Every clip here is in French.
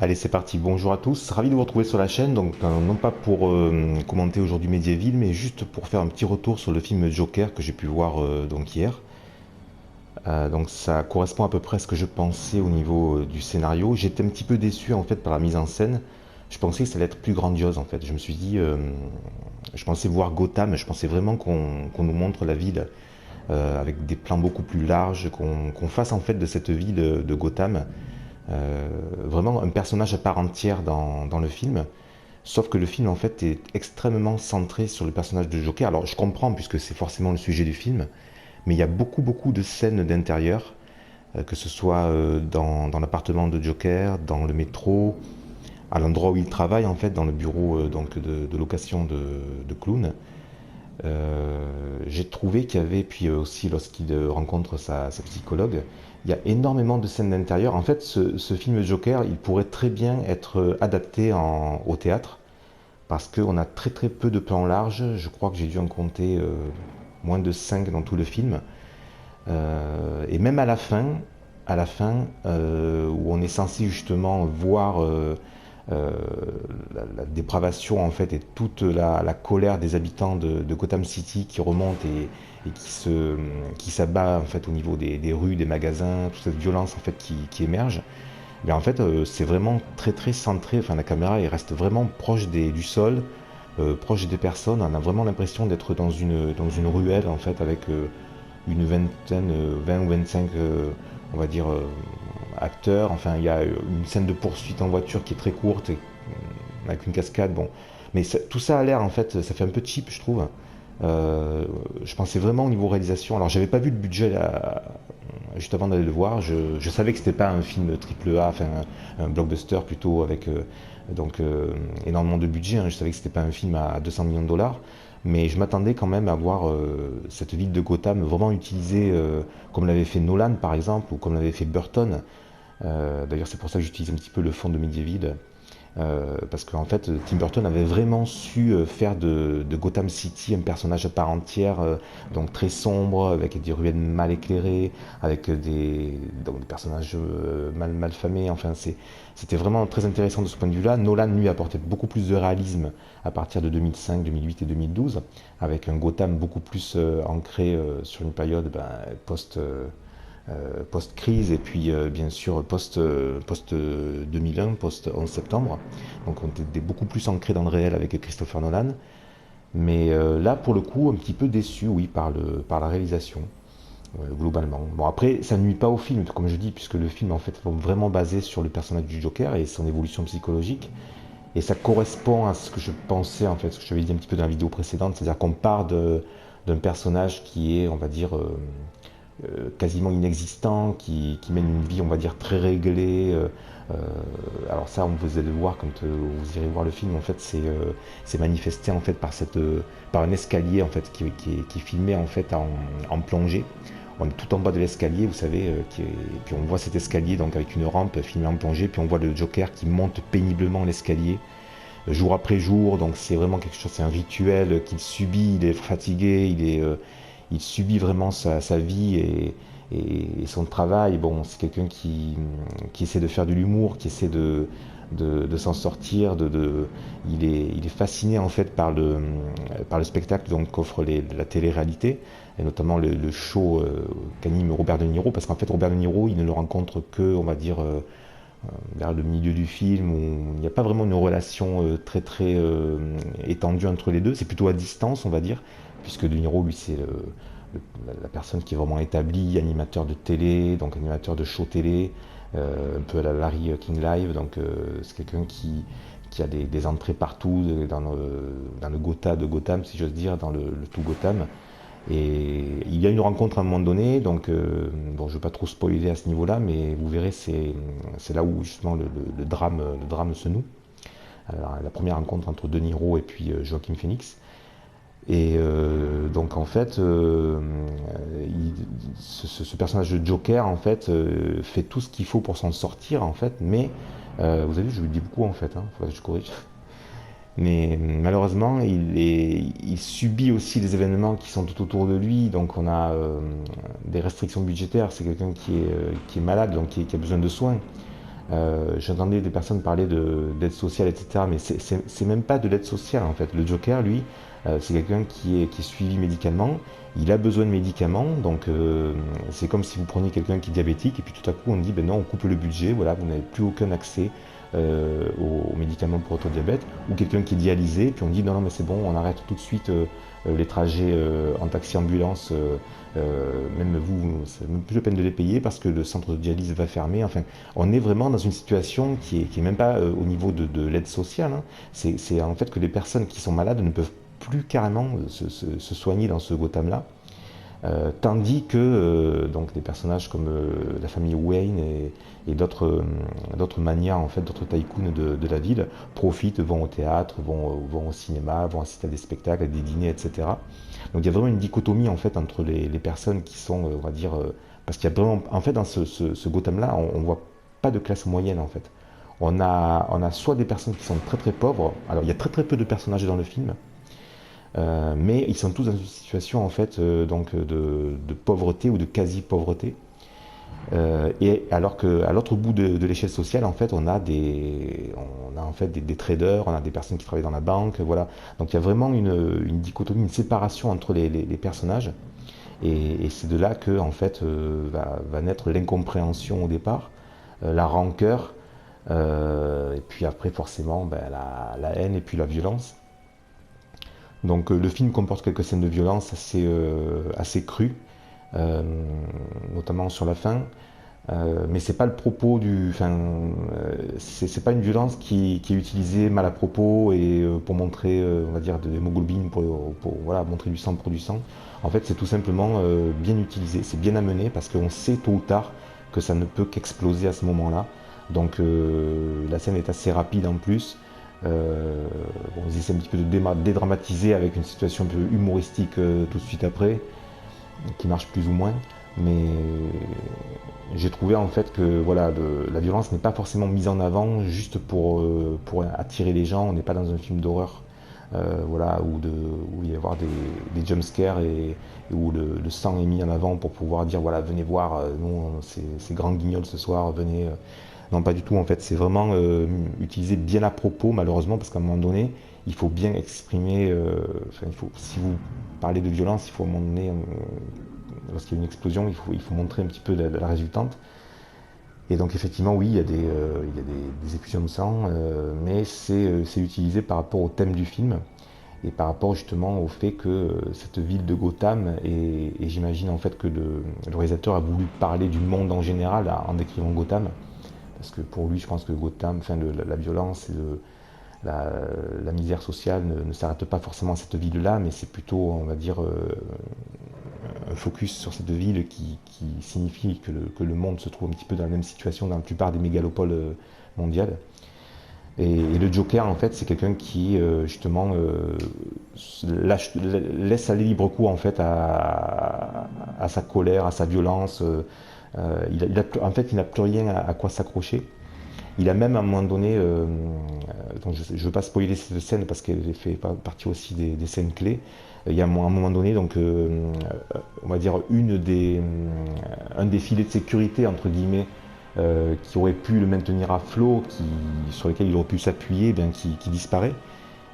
Allez, c'est parti. Bonjour à tous. Ravi de vous retrouver sur la chaîne. Donc, non pas pour commenter aujourd'hui Mediaville, mais juste pour faire un petit retour sur le film Joker que j'ai pu voir donc hier. Donc, ça correspond à peu près à ce que je pensais au niveau du scénario. J'étais un petit peu déçu en fait par la mise en scène. Je pensais que ça allait être plus grandiose en fait. Je me suis dit, je pensais voir Gotham. Je pensais vraiment qu'on nous montre la ville avec des plans beaucoup plus larges, qu'on fasse en fait de cette ville de Gotham vraiment un personnage à part entière dans le film. Sauf que le film en fait est extrêmement centré sur le personnage de Joker. Alors je comprends puisque c'est forcément le sujet du film, mais il y a beaucoup de scènes d'intérieur, que ce soit dans l'appartement de Joker, dans le métro, à l'endroit où il travaille en fait, dans le bureau donc de location de clown. J'ai trouvé qu'il y avait, puis aussi lorsqu'il rencontre sa psychologue, il y a énormément de scènes d'intérieur. En fait, ce film Joker, il pourrait très bien être adapté au théâtre, parce qu'on a très peu de plans larges. Je crois que j'ai dû en compter moins de 5 dans tout le film. Et même à la fin, où on est censé justement voir la dépravation en fait et toute la colère des habitants de Gotham City qui remonte et qui s'abat en fait au niveau des rues, des magasins, toute cette violence en fait qui émerge. Mais en fait, c'est vraiment très centré. Enfin, la caméra elle reste vraiment proche du sol, proche des personnes. On a vraiment l'impression d'être dans une ruelle en fait avec une vingtaine, 20 ou 25, on va dire, acteurs. Enfin, il y a une scène de poursuite en voiture qui est très courte, avec une cascade. Bon, mais tout ça a l'air, en fait, ça fait un peu cheap, je trouve. Je pensais vraiment au niveau réalisation. Alors, j'avais pas vu le budget là, juste avant d'aller le voir. Je savais que c'était pas un film triple A, enfin un blockbuster plutôt avec énormément de budget. Hein. Je savais que c'était pas un film à 200 millions de dollars. Mais je m'attendais quand même à voir cette ville de Gotham vraiment utilisée comme l'avait fait Nolan par exemple ou comme l'avait fait Burton. D'ailleurs c'est pour ça que j'utilise un petit peu le fond de Medieval. Parce qu'en fait, Tim Burton avait vraiment su faire de Gotham City un personnage à part entière, donc très sombre, avec des ruelles mal éclairées, avec donc des personnages mal famés. Enfin, c'était vraiment très intéressant de ce point de vue-là. Nolan, lui, apportait beaucoup plus de réalisme à partir de 2005, 2008 et 2012, avec un Gotham beaucoup plus ancré sur une période post-crise et puis bien sûr post 2001, post 11 septembre. Donc on était beaucoup plus ancré dans le réel avec Christopher Nolan. Mais là, pour le coup, un petit peu déçu, oui, par la réalisation, globalement. Bon, après, ça ne nuit pas au film, comme je dis, puisque le film, en fait, est vraiment basé sur le personnage du Joker et son évolution psychologique. Et ça correspond à ce que je pensais, en fait, ce que je j'avais dit un petit peu dans la vidéo précédente, c'est-à-dire qu'on part d'un personnage qui est, on va dire, quasiment inexistant, qui mène une vie, on va dire, très réglée. Alors ça, vous allez le voir quand vous irez voir le film. En fait, c'est manifesté en fait par un escalier en fait qui est filmé en fait en plongée. On est tout en bas de l'escalier, vous savez, et puis on voit cet escalier donc avec une rampe filmée en plongée, puis on voit le Joker qui monte péniblement l'escalier jour après jour. Donc c'est vraiment quelque chose, c'est un rituel qu'il subit. Il est fatigué, il subit vraiment sa vie et son travail. Bon, c'est quelqu'un qui essaie de faire de l'humour, qui essaie de s'en sortir. Il est fasciné en fait par le spectacle donc qu'offre la télé-réalité et notamment le show qu'anime Robert De Niro, parce qu'en fait Robert De Niro il ne le rencontre que, on va dire, vers le milieu du film, où il n'y a pas vraiment une relation très étendue entre les deux. C'est plutôt à distance, on va dire, puisque De Niro, lui, c'est la personne qui est vraiment établie, animateur de télé, donc animateur de show télé, un peu à la Larry King Live. Donc c'est quelqu'un qui a des entrées partout dans le Gotha de Gotham, si j'ose dire, dans le tout Gotham. Et il y a une rencontre à un moment donné, donc bon, je ne veux pas trop spoiler à ce niveau-là, mais vous verrez, c'est là où justement le drame se noue. Alors, la première rencontre entre De Niro et puis Joaquin Phoenix. Et donc en fait, ce personnage de Joker en fait fait tout ce qu'il faut pour s'en sortir en fait, mais vous avez vu, je vous le dis beaucoup en fait, faudrait que je corrige. Mais malheureusement, il subit aussi les événements qui sont tout autour de lui. Donc on a des restrictions budgétaires. C'est quelqu'un qui est malade, donc qui a besoin de soins. J'entendais des personnes parler d'aide sociale, etc. Mais c'est même pas de l'aide sociale en fait. Le Joker, lui, c'est quelqu'un qui est suivi médicalement. Il a besoin de médicaments, donc c'est comme si vous preniez quelqu'un qui est diabétique et puis tout à coup on dit ben non, on coupe le budget, voilà, vous n'avez plus aucun accès aux médicaments pour votre diabète, ou quelqu'un qui est dialysé, puis on dit non, non, mais c'est bon, on arrête tout de suite les trajets en taxi-ambulance, même vous, c'est même plus la peine de les payer parce que le centre de dialyse va fermer. Enfin, on est vraiment dans une situation qui est même pas au niveau de l'aide sociale, hein. C'est en fait que les personnes qui sont malades ne peuvent plus carrément se soigner dans ce Gotham-là. Tandis que donc des personnages comme la famille Wayne et d'autres manias, en fait, d'autres tycoons de la ville profitent, vont au théâtre, vont au cinéma, vont assister à des spectacles, à des dîners, etc. Donc il y a vraiment une dichotomie en fait entre les personnes qui sont, on va dire, parce qu'il y a vraiment, en fait, dans ce Gotham-là, on voit pas de classe moyenne en fait. On a soit des personnes qui sont très très pauvres, alors il y a très très peu de personnages dans le film, mais ils sont tous dans une situation en fait donc de pauvreté ou de quasi-pauvreté. Et alors qu'à l'autre bout de l'échelle sociale, en fait, on a en fait des traders, on a des personnes qui travaillent dans la banque, voilà. Donc il y a vraiment une dichotomie, une séparation entre les personnages. Et c'est de là que en fait va naître l'incompréhension au départ, la rancœur, et puis après forcément ben, la haine et puis la violence. Donc le film comporte quelques scènes de violence assez crues, euh, notamment sur la fin. Mais c'est pas le propos enfin, c'est pas une violence qui est utilisée mal à propos et pour montrer, on va dire, de l'hémoglobine, pour voilà, montrer du sang pour du sang. En fait, c'est tout simplement bien utilisé, c'est bien amené parce qu'on sait tôt ou tard que ça ne peut qu'exploser à ce moment-là. Donc la scène est assez rapide en plus. Bon, ils essaient un petit peu de dédramatiser avec une situation un peu humoristique tout de suite après, qui marche plus ou moins. Mais j'ai trouvé en fait que voilà, la violence n'est pas forcément mise en avant juste pour attirer les gens. On n'est pas dans un film d'horreur voilà, où il va y avoir des jumpscares et où le sang est mis en avant pour pouvoir dire voilà, venez voir, nous c'est grand guignol ce soir, venez. Non, pas du tout en fait, c'est vraiment utilisé bien à propos malheureusement parce qu'à un moment donné, il faut bien exprimer, enfin, si vous parlez de violence, il faut à un moment donné, lorsqu'il y a une explosion, il faut montrer un petit peu la résultante. Et donc effectivement, oui, il y a des effusions de sang, mais c'est utilisé par rapport au thème du film et par rapport justement au fait que cette ville de Gotham, et j'imagine en fait que le réalisateur a voulu parler du monde en général en décrivant Gotham, parce que pour lui, je pense que Gotham, enfin, la violence et la misère sociale ne s'arrête pas forcément à cette ville-là, mais c'est plutôt, on va dire, un focus sur cette ville qui signifie que le monde se trouve un petit peu dans la même situation dans la plupart des mégalopoles mondiales. Et le Joker, en fait, c'est quelqu'un qui, justement, laisse aller libre cours, en fait, à sa colère, à sa violence. En fait, il n'a plus rien à quoi s'accrocher. Il a même, à un moment donné, donc je ne veux pas spoiler cette scène parce qu'elle fait partie aussi des scènes clés. Il y a à un moment donné, donc, on va dire, un des filets de sécurité, entre guillemets, qui aurait pu le maintenir à flot, sur lequel il aurait pu s'appuyer, eh bien, qui disparaît.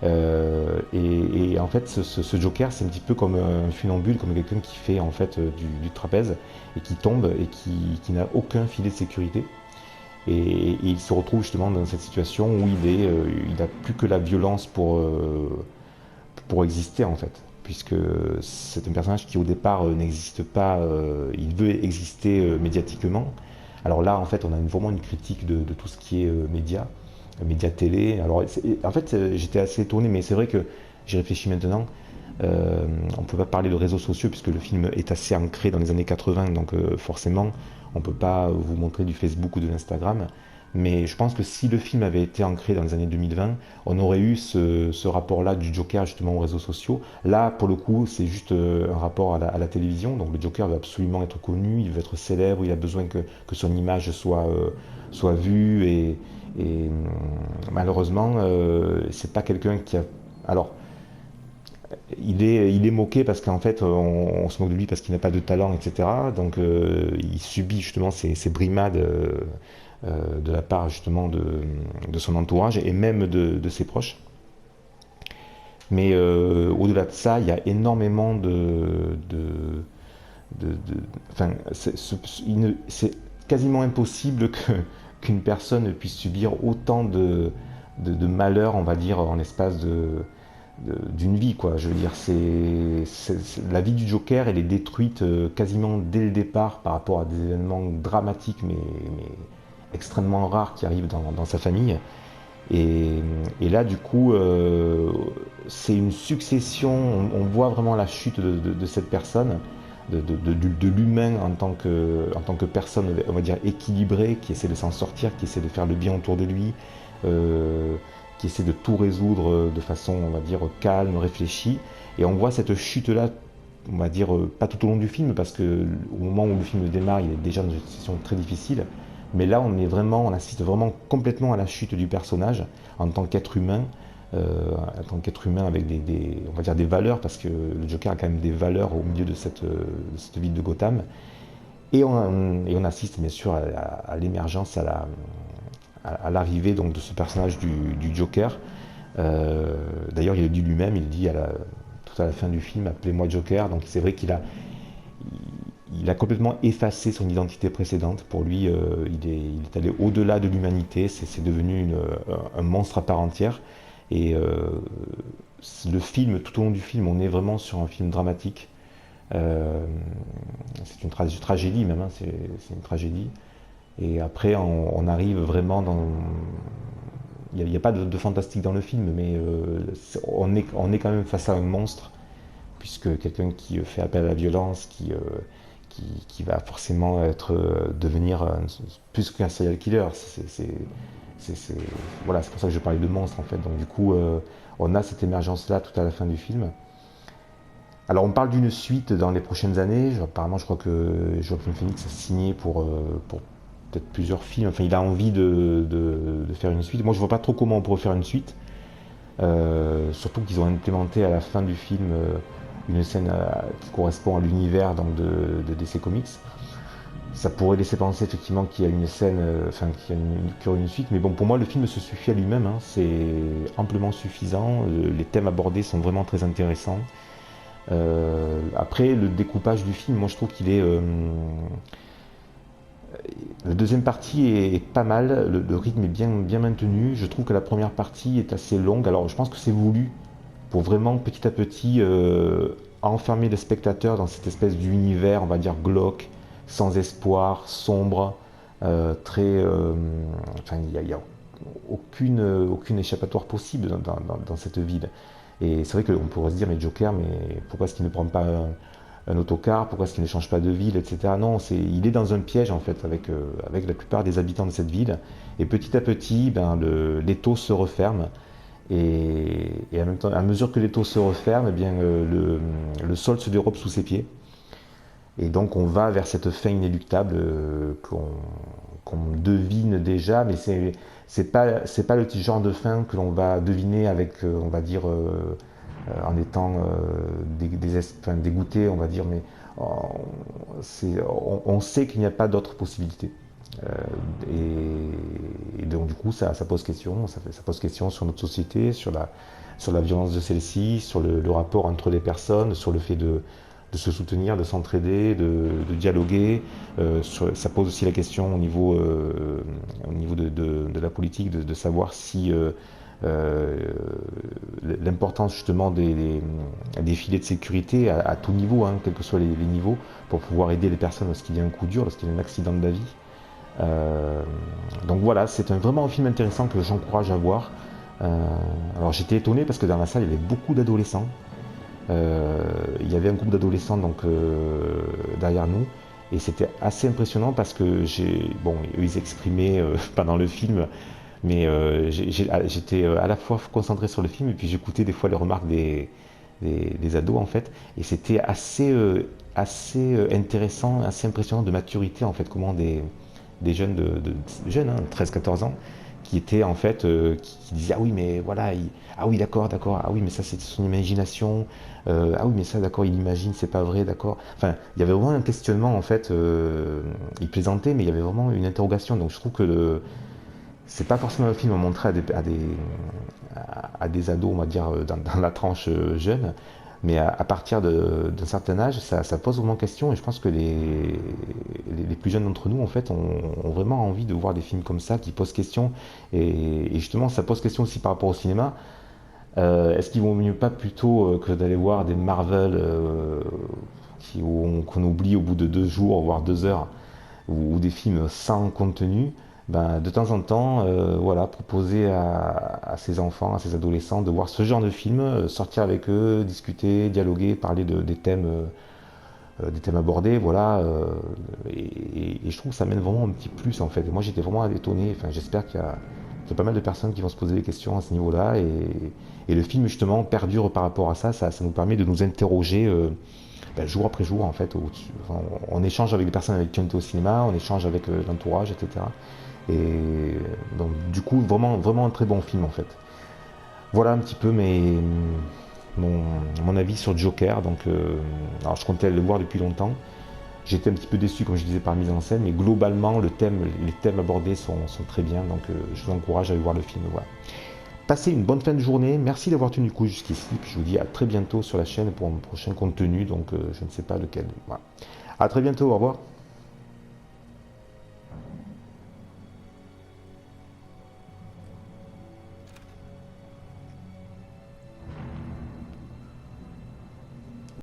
Et en fait, ce Joker, c'est un petit peu comme un funambule, comme quelqu'un qui fait en fait du trapèze et qui tombe et qui n'a aucun filet de sécurité. Et il se retrouve justement dans cette situation où il n'a plus que la violence pour exister en fait, puisque c'est un personnage qui au départ n'existe pas, il veut exister médiatiquement. Alors là, en fait, on a vraiment une critique de tout ce qui est médias télé. Alors, en fait, j'étais assez étonné, mais c'est vrai que j'y réfléchis maintenant. On ne peut pas parler de réseaux sociaux puisque le film est assez ancré dans les années 80, donc forcément, on ne peut pas vous montrer du Facebook ou de l'Instagram. Mais je pense que si le film avait été ancré dans les années 2020, on aurait eu ce rapport-là du Joker justement aux réseaux sociaux. Là, pour le coup, c'est juste un rapport à la télévision. Donc le Joker veut absolument être connu, il veut être célèbre, il a besoin que son image soit vue. Et malheureusement, c'est pas quelqu'un qui a... Alors, il est moqué parce qu'en fait, on se moque de lui parce qu'il n'a pas de talent, etc. Donc, il subit justement ces brimades de la part justement de son entourage et même de ses proches. Mais au-delà de ça, il y a énormément enfin, c'est quasiment impossible qu'une personne puisse subir autant de malheurs, on va dire, en l'espace d'une vie, quoi. Je veux dire, la vie du Joker, elle est détruite quasiment dès le départ par rapport à des événements dramatiques, mais extrêmement rares qui arrivent dans sa famille. Et là, du coup, c'est une succession, on voit vraiment la chute de cette personne, de l'humain en tant que personne, on va dire, équilibrée, qui essaie de s'en sortir, qui essaie de faire le bien autour de lui, qui essaie de tout résoudre de façon, on va dire, calme, réfléchie. Et on voit cette chute-là, on va dire, pas tout au long du film, parce que au moment où le film démarre, il est déjà dans une situation très difficile. Mais là, on assiste vraiment complètement à la chute du personnage en tant qu'être humain, avec on va dire des valeurs, parce que le Joker a quand même des valeurs au milieu de cette ville de Gotham. Et on assiste bien sûr à l'émergence, à l'arrivée donc de ce personnage du Joker. D'ailleurs, il le dit lui-même, il dit tout à la fin du film, appelez-moi Joker. Donc c'est vrai il a complètement effacé son identité précédente. Pour lui, il est allé au-delà de l'humanité. C'est devenu un monstre à part entière. Et le film, tout au long du film, on est vraiment sur un film dramatique. C'est une tragédie même, hein, c'est une tragédie. Et après, on arrive vraiment dans... Il n'y a pas de fantastique dans le film, mais on est quand même face à un monstre, puisque quelqu'un qui fait appel à la violence, qui va forcément devenir plus qu'un serial killer. Voilà, c'est pour ça que je parlais de monstre en fait. Donc du coup, on a cette émergence-là tout à la fin du film. Alors on parle d'une suite dans les prochaines années. Apparemment, je crois que Joaquin Phoenix a signé pour peut-être plusieurs films. Enfin, il a envie de faire une suite. Moi, je vois pas trop comment on pourrait faire une suite. Surtout qu'ils ont implémenté à la fin du film une scène qui correspond à l'univers donc, de DC Comics. Ça pourrait laisser penser effectivement qu'il y a une scène, qu'il y aura une suite, mais bon, pour moi, le film se suffit à lui-même, hein. C'est amplement suffisant. Les thèmes abordés sont vraiment très intéressants. Après, le découpage du film, moi je trouve qu'il est. La deuxième partie est pas mal, le rythme est bien maintenu. Je trouve que la première partie est assez longue. Alors, je pense que c'est voulu pour vraiment petit à petit enfermer le spectateur dans cette espèce d'univers, on va dire glauque, sans espoir, sombre, très. Enfin, il n'y a aucune échappatoire possible dans cette ville. Et c'est vrai qu'on pourrait se dire, mais Joker, mais pourquoi est-ce qu'il ne prend pas un autocar, pourquoi est-ce qu'il ne change pas de ville, etc. Non, il est dans un piège en fait avec la plupart des habitants de cette ville. Et petit à petit, l'étau se referme. Et en même temps, à mesure que l'étau se referme, eh bien, le sol se dérobe sous ses pieds. Et donc on va vers cette fin inéluctable qu'on devine déjà, mais c'est pas le petit genre de fin que l'on va deviner avec, on va dire, en étant dégoûté, on va dire, mais on sait qu'il n'y a pas d'autre possibilité. Et donc du coup ça pose question, ça pose question sur notre société, sur la violence de celle-ci, sur le rapport entre les personnes, sur le fait de se soutenir, de s'entraider, de dialoguer. Ça pose aussi la question au niveau de la politique, de savoir si l'importance justement des filets de sécurité à tout niveau, hein, quels que soient les niveaux, pour pouvoir aider les personnes lorsqu'il y a un coup dur, lorsqu'il y a un accident de la vie. Donc voilà, c'est vraiment un film intéressant que j'encourage à voir. Alors j'étais étonné parce que dans la salle il y avait beaucoup d'adolescents. Il y avait un groupe d'adolescents donc derrière nous et c'était assez impressionnant parce que eux ils exprimaient pendant le film, mais j'étais à la fois concentré sur le film et puis j'écoutais des fois les remarques des ados en fait, et c'était assez intéressant, assez impressionnant de maturité en fait, comment des jeunes jeunes, hein, 13-14 ans, qui était en fait, qui disait ah oui mais voilà, ah oui d'accord, ah oui mais ça c'est son imagination, ah oui mais ça d'accord il imagine, c'est pas vrai, d'accord. Enfin, il y avait vraiment un questionnement en fait, il plaisantait mais il y avait vraiment une interrogation, donc je trouve que c'est pas forcément un film à montrer à des ados, on va dire, dans la tranche jeune, mais à partir d'un certain âge, ça pose vraiment question, et je pense que les plus jeunes d'entre nous, en fait, ont vraiment envie de voir des films comme ça, qui posent question, et justement, ça pose question aussi par rapport au cinéma. Est-ce qu'il vaut mieux pas plutôt que d'aller voir des Marvel qu'on oublie au bout de 2 jours, voire 2 heures, ou des films sans contenu, ben, de temps en temps, voilà, proposer à ses enfants, à ses adolescents de voir ce genre de film, sortir avec eux, discuter, dialoguer, parler des thèmes abordés, voilà. Et je trouve que ça mène vraiment un petit plus en fait. Et moi j'étais vraiment étonné, enfin, j'espère qu'il y a pas mal de personnes qui vont se poser des questions à ce niveau-là. Et le film justement perdure par rapport à ça, ça nous permet de nous interroger jour après jour en fait. On échange avec des personnes avec qui on était au cinéma, on échange avec l'entourage, etc. Et donc du coup vraiment, vraiment un très bon film en fait. Voilà un petit peu mon avis sur Joker. Donc, alors je comptais le voir depuis longtemps. J'étais un petit peu déçu, comme je disais, par la mise en scène, mais globalement, les thèmes abordés sont très bien. Donc, je vous encourage à aller voir le film. Voilà. Passez une bonne fin de journée. Merci d'avoir tenu le coup jusqu'ici. Puis je vous dis à très bientôt sur la chaîne pour un prochain contenu. Donc, je ne sais pas lequel. Voilà. À très bientôt. Au revoir.